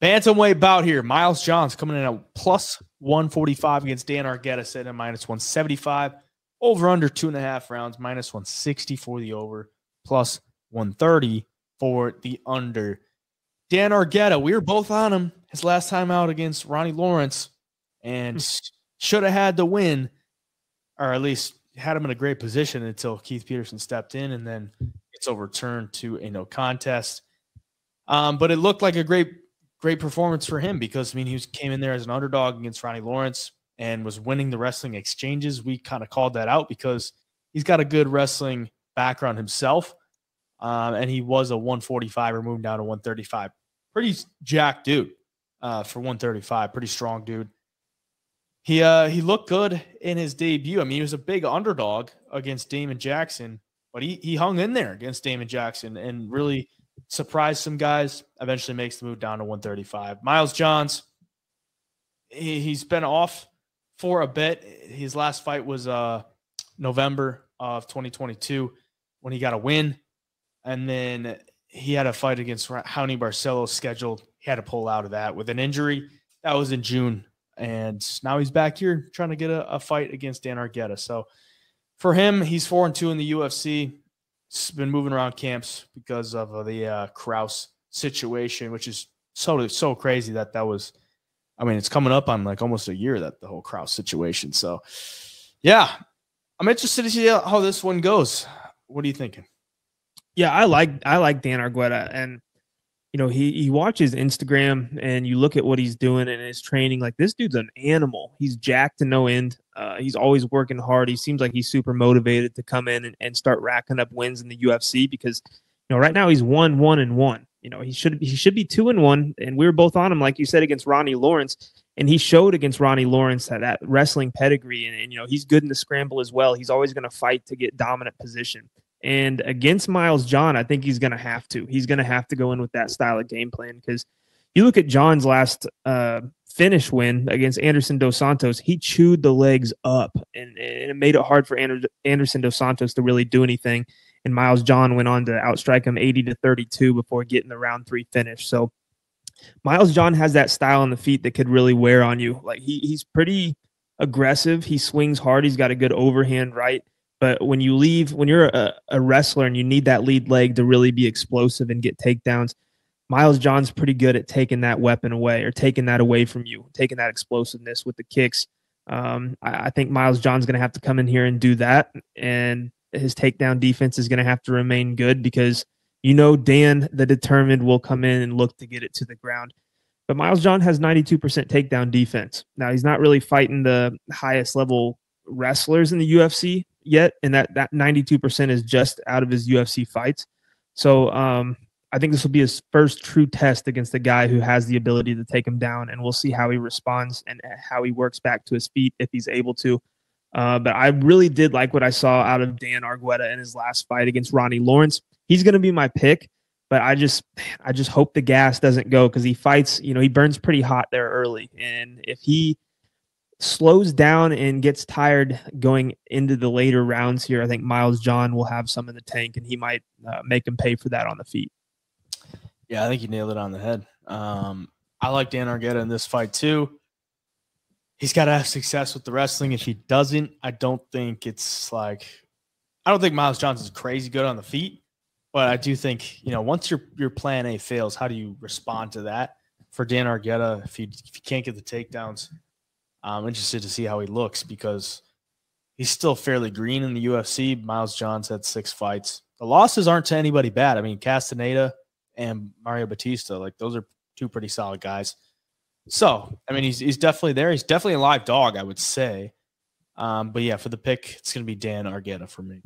Bantamweight bout here. Miles Johns coming in at plus 145 against Dan Argueta, sitting at minus 175. Over under 2.5 rounds, minus 160 for the over, plus 130 for the under. Dan Argueta, we were both on him his last time out against Ronnie Lawrence, and should have had the win, or at least had him in a great position until Keith Peterson stepped in, and then it's overturned to a no contest. But it looked like a great performance for him because, I mean, he came in there as an underdog against Ronnie Lawrence and was winning the wrestling exchanges. We kind of called that out because he's got a good wrestling background himself, and he was a 145er moving down to 135. Pretty jacked dude for 135, pretty strong dude. He looked good in his debut. I mean, he was a big underdog against Damon Jackson, but he hung in there against Damon Jackson and really surprised some guys. Eventually makes the move down to 135. Miles Johns, he's been off for a bit. His last fight was November of 2022 when he got a win, and then he had a fight against Raoni Barcelo scheduled. He had to pull out of that with an injury. That was in June. And now he's back here trying to get a fight against Dan Argueta. So for him, he's 4-2 in the UFC. He's been moving around camps because of the Krause situation, which is so crazy that was, I mean, it's coming up on like almost a year, that the whole Krause situation. So yeah, I'm interested to see how this one goes. What are you thinking? Yeah, I like Dan Argueta, and you know, he watches Instagram, and you look at what he's doing in his training. Like, this dude's an animal. He's jacked to no end. He's always working hard. He seems like he's super motivated to come in and start racking up wins in the UFC because, you know, right now he's 1-1-1. You know, he should be 2-1, and we were both on him, like you said, against Ronnie Lawrence, and he showed against Ronnie Lawrence that wrestling pedigree, and you know, he's good in the scramble as well. He's always going to fight to get dominant position. And against Miles John, I think he's going to have to. He's going to have to go in with that style of game plan because you look at John's last finish win against Anderson Dos Santos, he chewed the legs up, and it made it hard for Anderson Dos Santos to really do anything. And Miles John went on to outstrike him 80-32 before getting the round 3 finish. So Miles John has that style on the feet that could really wear on you. Like, he's pretty aggressive. He swings hard. He's got a good overhand right. But when you're a wrestler and you need that lead leg to really be explosive and get takedowns, Miles John's pretty good at taking that weapon away or taking that away from you, taking that explosiveness with the kicks. I think Miles John's going to have to come in here and do that, and his takedown defense is going to have to remain good because, you know, Dan the Determined will come in and look to get it to the ground. But Miles John has 92% takedown defense. Now, he's not really fighting the highest level wrestlers in the UFC yet, and that 92% is just out of his UFC fights. So I think this will be his first true test against a guy who has the ability to take him down, and we'll see how he responds and how he works back to his feet if he's able to. But I really did like what I saw out of Dan Argueta in his last fight against Ronnie Lawrence. He's going to be my pick, but I just hope the gas doesn't go because he fights, you know, he burns pretty hot there early, and if he slows down and gets tired going into the later rounds here, I think Miles John will have some in the tank, and he might make him pay for that on the feet. Yeah, I think you nailed it on the head. I like Dan Argueta in this fight too. He's got to have success with the wrestling. If he doesn't, I don't think Miles Johnson's crazy good on the feet, but I do think, you know, once your plan A fails, how do you respond to that? For Dan Argueta, if you can't get the takedowns, I'm interested to see how he looks because he's still fairly green in the UFC. Miles John's had 6 fights. The losses aren't to anybody bad. I mean, Castaneda and Mario Batista, like, those are 2 pretty solid guys. So, I mean, he's definitely there. He's definitely a live dog, I would say. But yeah, for the pick, it's going to be Dan Argueta for me.